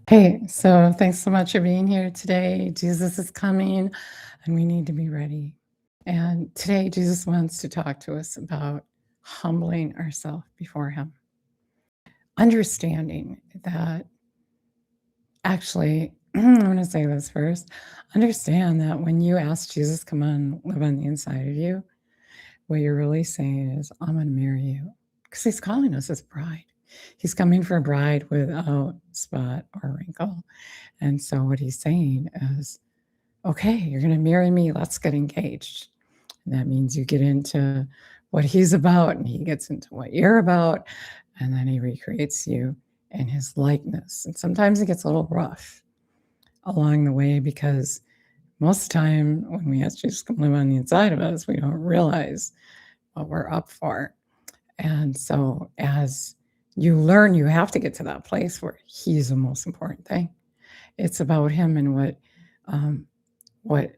Hey, so thanks so much for being here today. Jesus is coming and we need to be ready. And today, Jesus wants to talk to us about humbling ourselves before Him, understanding that actually, I'm going to say this first understand that when you ask Jesus, come on, live on the inside of you, what you're really saying is, I'm going to marry you because He's calling us His bride. He's coming for a bride without spot or wrinkle. And so what he's saying is, okay, you're going to marry me. Let's get engaged. And that means you get into what he's about and he gets into what you're about. And then he recreates you in his likeness. And sometimes it gets a little rough along the way because most of the time when we ask Jesus to come live on the inside of us, we don't realize what we're up for. And so as you learn, you have to get to that place where he's the most important thing. It's about him and what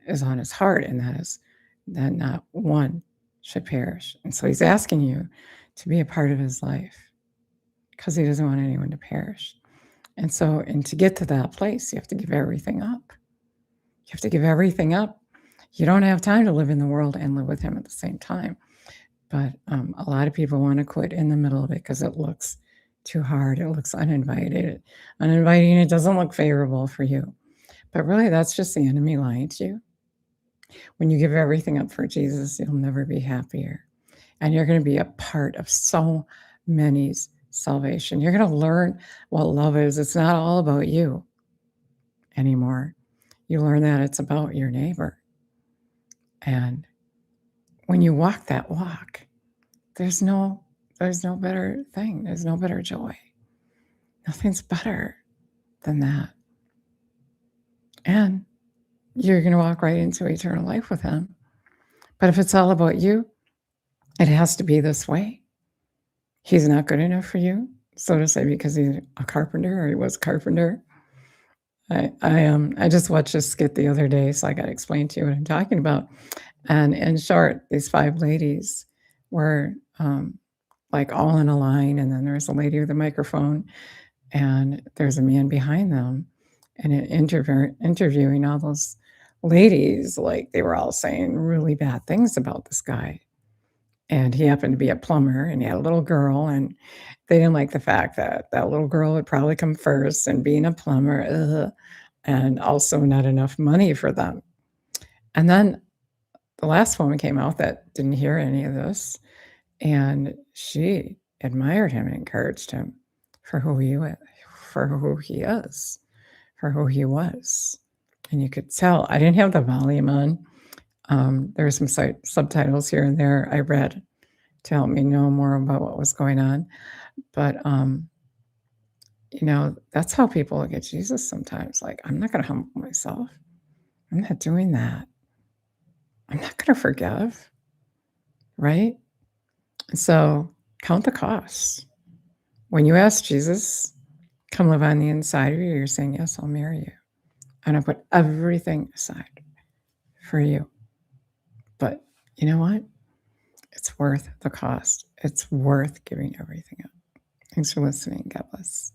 is on his heart, and that is that not one should perish. And so he's asking you to be a part of his life because he doesn't want anyone to perish. And so, and to get to that place, you have to give everything up. You have to give everything up. You don't have time to live in the world and live with him at the same time. But a lot of people want to quit in the middle of it because it looks too hard. It looks uninvited. Uninviting, it doesn't look favorable for you. But really, that's just the enemy lying to you. When you give everything up for Jesus, you'll never be happier. And you're going to be a part of so many's salvation. You're going to learn what love is. It's not all about you anymore. You learn that it's about your neighbor. And when you walk that walk, there's no better thing. There's no better joy. Nothing's better than that. And you're going to walk right into eternal life with him. But if it's all about you, it has to be this way. He's not good enough for you, so to say, because he's a carpenter or he was a carpenter. I just watched a skit the other day, so I got to explain to you what I'm talking about. And in short, these 5 ladies were like all in a line, and then there's a lady with a microphone, and there's a man behind them, and interviewing all those ladies, like they were all saying really bad things about this guy. And he happened to be a plumber, and he had a little girl, and they didn't like the fact that that little girl would probably come first, and being a plumber, ugh, and also not enough money for them. And then the last woman came out that didn't hear any of this, and she admired him and encouraged him for who he wa for who he is, for who he was. And you could tell I didn't have the volume on. There were some subtitles here and there I read to help me know more about what was going on. But, that's how people look at Jesus sometimes. Like, I'm not going to humble myself. I'm not doing that. I'm not going to forgive. Right. So count the costs. When you ask Jesus, come live on the inside of you, you're saying, yes, I'll marry you. And I'll put everything aside for you. But you know what? It's worth the cost. It's worth giving everything up. Thanks for listening. God bless.